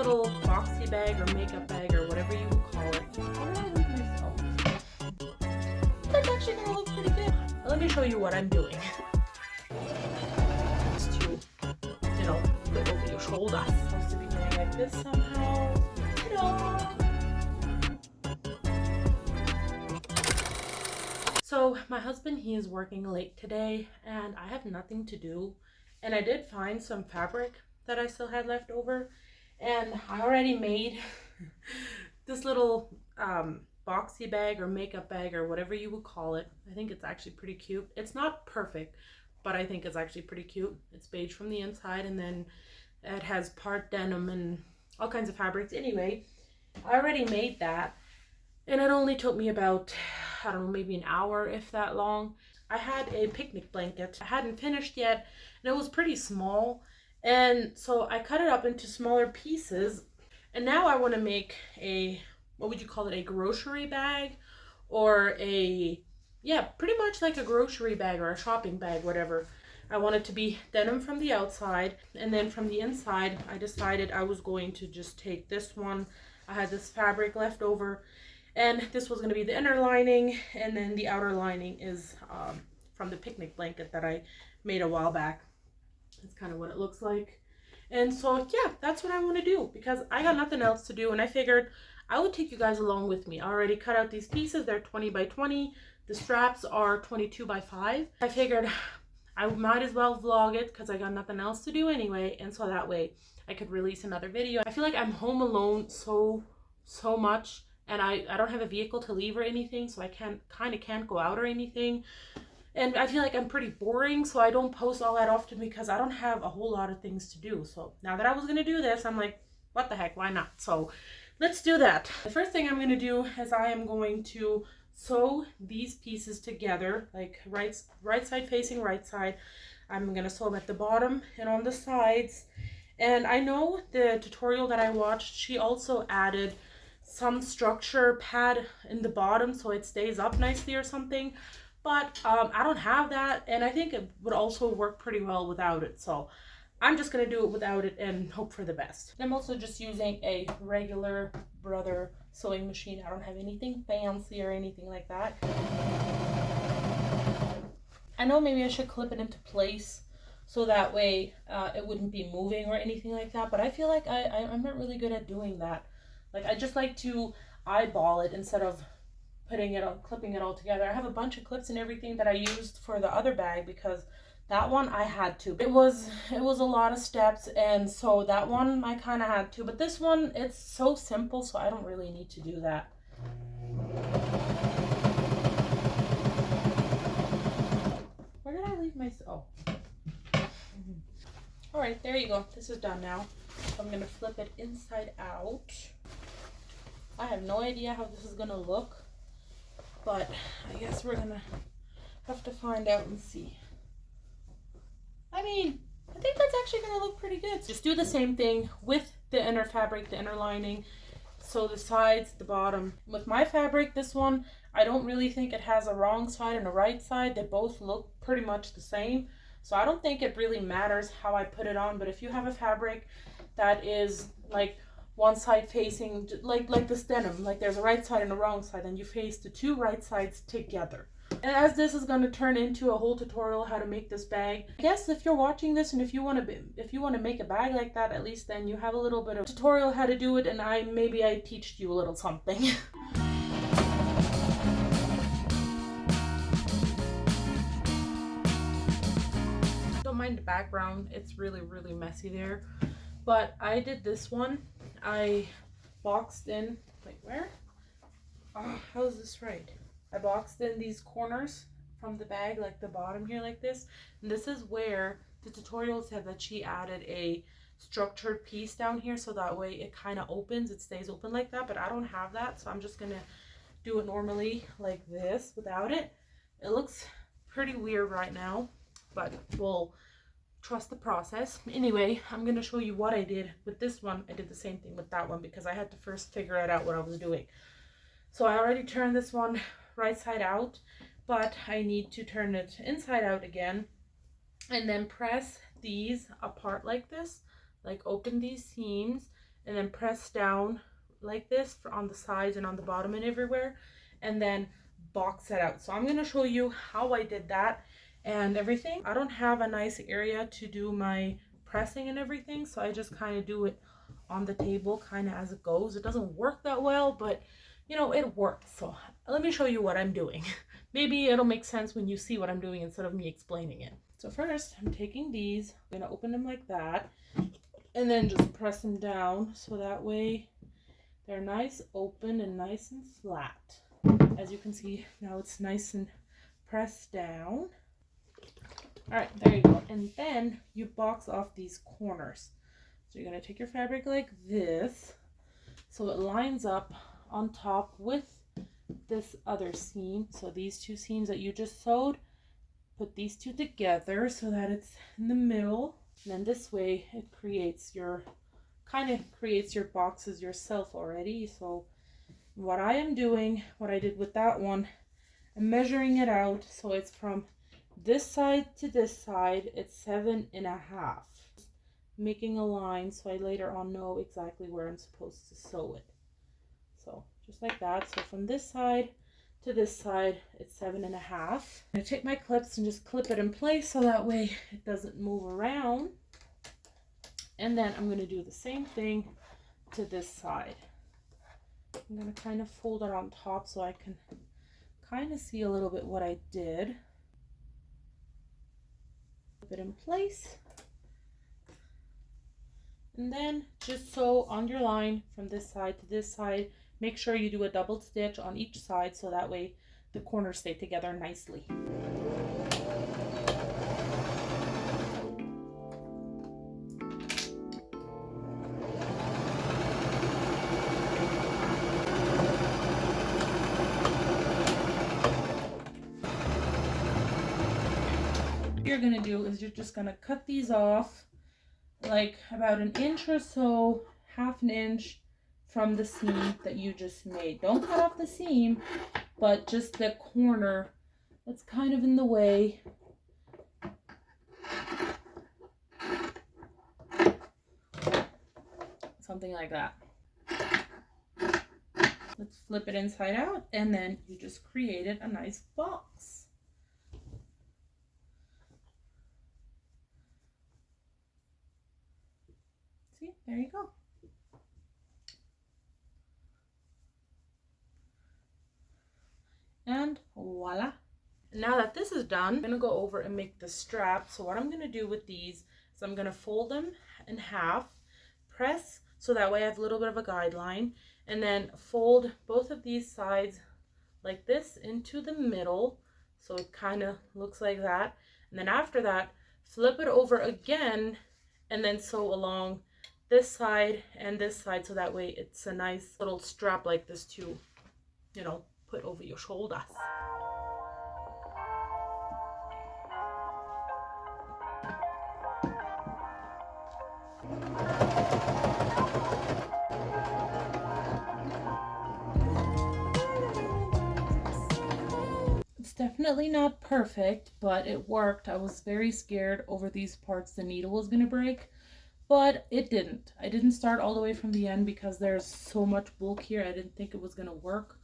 little boxy bag or makeup bag or whatever you would call it. Where did I leave myself? That's actually gonna look pretty good. Let me show you what I'm doing. Just to, put over your shoulder. Supposed to be going like this somehow. Ta-da! So my husband, he is working late today and I have nothing to do. And I did find some fabric that I still had left over. And I already made this little boxy bag or makeup bag or whatever you would call it. I think it's actually pretty cute. It's not perfect, but I think it's actually pretty cute. It's beige from the inside and then it has part denim and all kinds of fabrics. Anyway, I already made that and it only took me about, I don't know, maybe an hour, if that long. I had a picnic blanket. I hadn't finished yet and it was pretty small. And so I cut it up into smaller pieces. And now I want to make a, what would you call it? A grocery bag or pretty much like a grocery bag or a shopping bag, whatever. I want it to be denim from the outside. And then from the inside, I decided I was going to just take this one. I had this fabric left over. And this was going to be the inner lining, and then the outer lining is from the picnic blanket that I made a while back. That's kind of what it looks like. And so, yeah, that's what I want to do because I got nothing else to do. And I figured I would take you guys along with me. I already cut out these pieces. They're 20 by 20. The straps are 22 by 5. I figured I might as well vlog it because I got nothing else to do anyway. And so that way I could release another video. I feel like I'm home alone so much. And I don't have a vehicle to leave or anything, so I can't go out or anything. And I feel like I'm pretty boring, so I don't post all that often because I don't have a whole lot of things to do. So now that I was going to do this, I'm like, what the heck, why not? So let's do that. The first thing I'm going to do is I am going to sew these pieces together, like right side facing right side. I'm going to sew them at the bottom and on the sides. And I know the tutorial that I watched, she also added some structure pad in the bottom so it stays up nicely or something, but I don't have that, and I think it would also work pretty well without it, so I'm just gonna do it without it and hope for the best. I'm also just using a regular Brother sewing machine. I don't have anything fancy or anything like that. I know maybe I should clip it into place so that way it wouldn't be moving or anything like that, but I feel like I'm not really good at doing that. Like, I just like to eyeball it instead of clipping it all together. I have a bunch of clips and everything that I used for the other bag because that one I had to. It was a lot of steps, and so that one I kind of had to. But this one, it's so simple, so I don't really need to do that. Where did I leave myself? All right, there you go. This is done now. So I'm going to flip it inside out. I have no idea how this is going to look, but I guess we're going to have to find out and see. I mean, I think that's actually going to look pretty good. Just do the same thing with the inner fabric, the inner lining. So the sides, the bottom. With my fabric, this one, I don't really think it has a wrong side and a right side. They both look pretty much the same. So I don't think it really matters how I put it on, but if you have a fabric that is like one side facing, like this denim, like there's a right side and a wrong side, then you face the two right sides together. And as this is going to turn into a whole tutorial how to make this bag, I guess if you're watching this and if you want to make a bag like that, at least then you have a little bit of tutorial how to do it, and maybe I teach you a little something. Don't mind the background, it's really messy there. But I did this one. I boxed in, wait, where? Oh, how is this right? I boxed in these corners from the bag, like the bottom here like this. And this is where the tutorial said that she added a structured piece down here so that way it kind of opens, it stays open like that, but I don't have that, so I'm just gonna do it normally like this without it. It looks pretty weird right now, but we'll trust the process. Anyway, I'm going to show you what I did with this one. I did the same thing with that one because I had to first figure out what I was doing. So I already turned this one right side out, but I need to turn it inside out again and then press these apart like this, like open these seams and then press down like this on the sides and on the bottom and everywhere, and then box it out. So I'm going to show you how I did that and everything. I don't have a nice area to do my pressing and everything, so I just kind of do it on the table kind of as it goes. It doesn't work that well, but you know, it works. So let me show you what I'm doing. Maybe it'll make sense when you see what I'm doing instead of me explaining it. So first I'm taking these, I'm going to open them like that, and then just press them down so that way they're nice open and nice and flat. As you can see, now it's nice and pressed down. All right, there you go. And then you box off these corners. So you're going to take your fabric like this so it lines up on top with this other seam. So these two seams that you just sewed, put these two together so that it's in the middle. And then this way it creates your, kind of creates your boxes yourself already. So what I am doing, what I did with that one, I'm measuring it out. So it's from this side to this side, it's 7.5. Making a line so I later on know exactly where I'm supposed to sew it. So just like that. So from this side to this side, it's 7.5. I'm gonna take my clips and just clip it in place so that way it doesn't move around. And then I'm gonna do the same thing to this side. I'm gonna kind of fold it on top so I can kind of see a little bit what I did. Clip it in place. And then just sew on your line from this side to this side. Make sure you do a double stitch on each side so that way the corners stay together nicely. What you're going to do is you're just going to cut these off like about 1 inch or so, half an inch from the seam that you just made. Don't cut off the seam, but just the corner that's kind of in the way. Something like that. Let's flip it inside out, and then you just created a nice box. See, there you go. And voila. Now that this is done, I'm going to go over and make the strap. So what I'm going to do with these is I'm going to fold them in half, press so that way I have a little bit of a guideline, and then fold both of these sides like this into the middle so it kind of looks like that. And then after that, flip it over again and then sew along this side and this side so that way it's a nice little strap like this to, you know, put over your shoulders. It's definitely not perfect, but it worked. I was very scared over these parts the needle was going to break, but it didn't. I didn't start all the way from the end because there's so much bulk here. I didn't think it was going to work.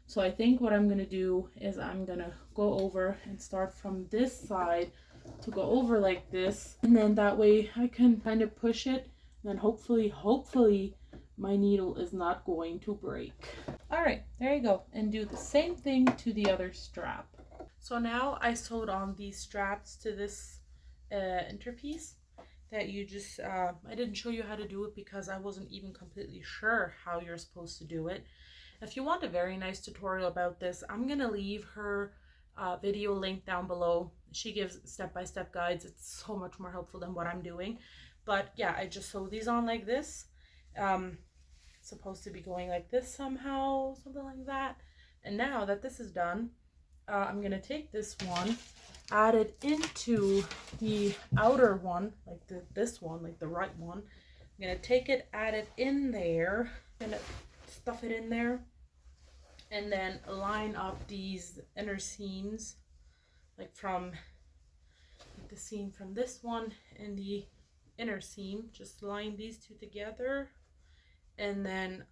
So I think what I'm going to do is I'm going to go over and start from this side to go over like this. And then that way I can kind of push it. And then hopefully my needle is not going to break. All right, there you go. And do the same thing to the other strap. So now I sewed on these straps to this interpiece that you just, I didn't show you how to do it because I wasn't even completely sure how you're supposed to do it. If you want a very nice tutorial about this, I'm going to leave her video link down below. She gives step-by-step guides. It's so much more helpful than what I'm doing. But yeah, I just sew these on like this. It's supposed to be going like this somehow, something like that. And now that this is done, I'm going to take this one, add it into the outer one, like this one, like the right one. I'm going to take it, add it in there. I'm going to stuff it in there. And then line up these inner seams, like from the seam from this one and the inner seam. Just line these two together and then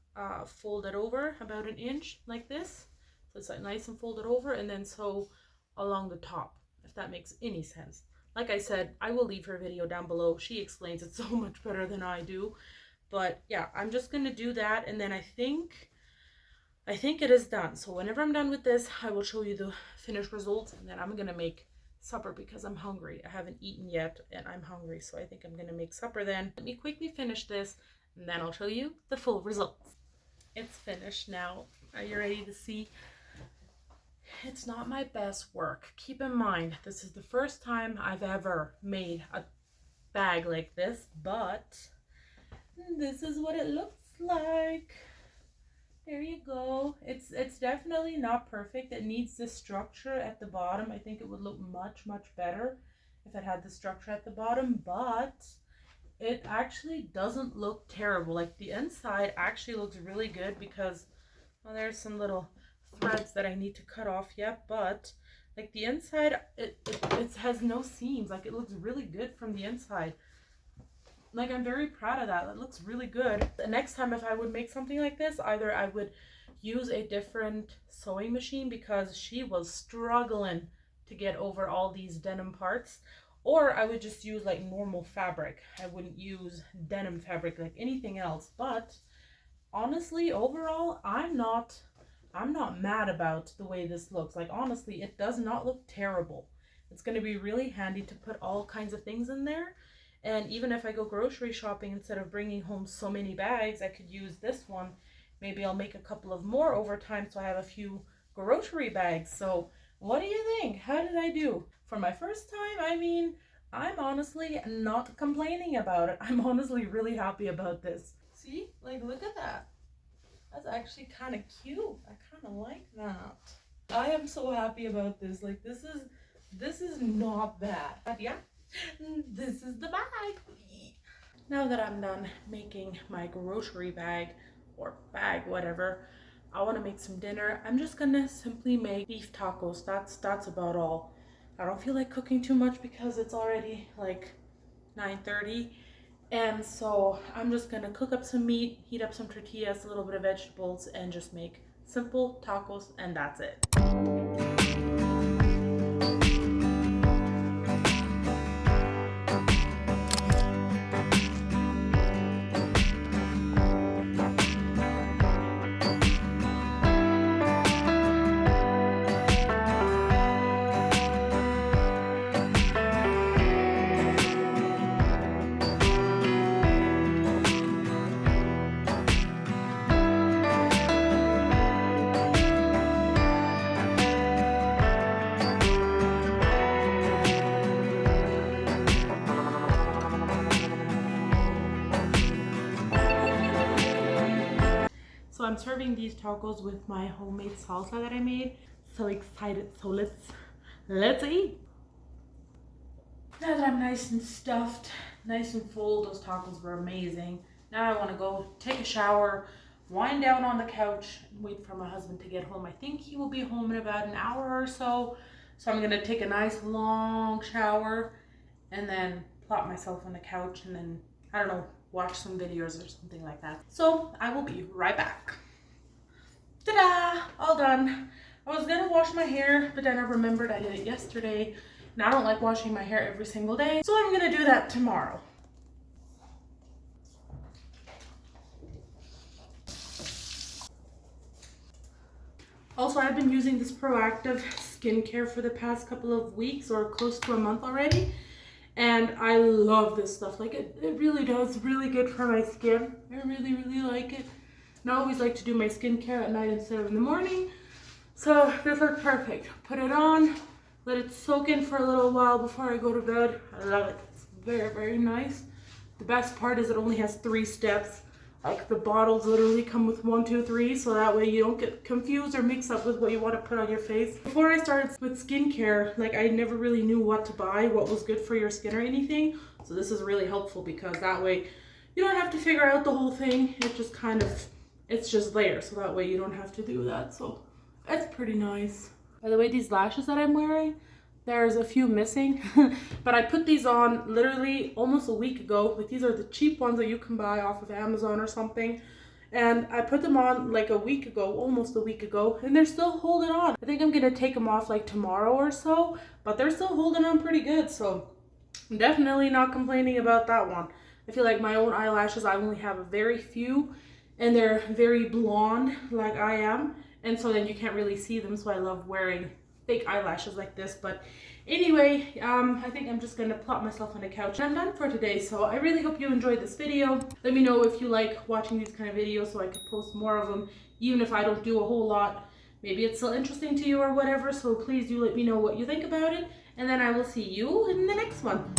fold it over about an inch like this. So it's like nice and folded over, and then sew along the top, if that makes any sense. Like I said, I will leave her video down below. She explains it so much better than I do. But yeah, I'm just going to do that, and then I think it is done. So whenever I'm done with this, I will show you the finished results, and then I'm going to make supper because I'm hungry. I haven't eaten yet and I'm hungry, so I think I'm going to make supper then. Let me quickly finish this, and then I'll show you the full results. It's finished now. Are you ready to see? It's not my best work. Keep in mind, this is the first time I've ever made a bag like this, but this is what it looks like. There you go. It's definitely not perfect. It needs the structure at the bottom. I think it would look much better if it had the structure at the bottom, but it actually doesn't look terrible. Like the inside actually looks really good because, well, there's some little threads that I need to cut off yet, but like the inside, it has no seams. Like it looks really good from the inside. Like I'm very proud of that. That looks really good. The next time if I would make something like this, either I would use a different sewing machine because she was struggling to get over all these denim parts, or I would just use like normal fabric. I wouldn't use denim fabric like anything else. But honestly, overall, I'm not mad about the way this looks. Like honestly, it does not look terrible. It's going to be really handy to put all kinds of things in there. And even if I go grocery shopping, instead of bringing home so many bags, I could use this one. Maybe I'll make a couple of more over time so I have a few grocery bags. So what do you think? How did I do? For my first time, I mean, I'm honestly not complaining about it. I'm honestly really happy about this. See? Like, look at that. That's actually kind of cute. I kind of like that. I am so happy about this. Like, this is not bad. But yeah. This is the bag. Now that I'm done making my grocery bag or bag, whatever, I want to make some dinner. I'm just gonna simply make beef tacos. That's about all. I don't feel like cooking too much because it's already like 9:30, and so I'm just gonna cook up some meat, heat up some tortillas, a little bit of vegetables, and just make simple tacos, and that's it. So I'm serving these tacos with my homemade salsa that I made. So excited. So let's eat. Now that I'm nice and stuffed, nice and full, those tacos were amazing. Now I want to go take a shower, wind down on the couch, and wait for my husband to get home. I think he will be home in about an hour or so. So I'm going to take a nice long shower and then plop myself on the couch and then, I don't know, watch some videos or something like that. So I will be right back. Ta-da! All done. I was gonna wash my hair, but then I remembered I did it yesterday, and I don't like washing my hair every single day, so I'm gonna do that tomorrow. Also, I've been using this Proactive skincare for the past couple of weeks or close to a month already. And I love this stuff. Like it really does really good for my skin. I really like it. And I always like to do my skincare at night instead of in the morning. So this is perfect. Put it on, let it soak in for a little while before I go to bed. I love it. It's very nice. The best part is it only has 3 steps. Like the bottles literally come with 1, 2, 3, so that way you don't get confused or mix up with what you want to put on your face. Before I started with skincare, like I never really knew what to buy, what was good for your skin or anything. So this is really helpful because that way you don't have to figure out the whole thing. It just kind of, it's just there, so that way you don't have to do that. So it's pretty nice. By the way, these lashes that I'm wearing, there's a few missing, but I put these on literally almost a week ago. Like these are the cheap ones that you can buy off of Amazon or something. And I put them on like a week ago, almost a week ago, and they're still holding on. I think I'm gonna take them off like tomorrow or so, but they're still holding on pretty good, so I'm definitely not complaining about that one. I feel like my own eyelashes, I only have a very few, and they're very blonde like I am, and so then you can't really see them, so I love wearing fake eyelashes like this. But anyway, I think I'm just gonna plop myself on the couch and I'm done for today. So I really hope you enjoyed this video. Let me know if you like watching these kind of videos so I could post more of them, even if I don't do a whole lot. Maybe it's still interesting to you or whatever, so please do let me know what you think about it, and then I will see you in the next one.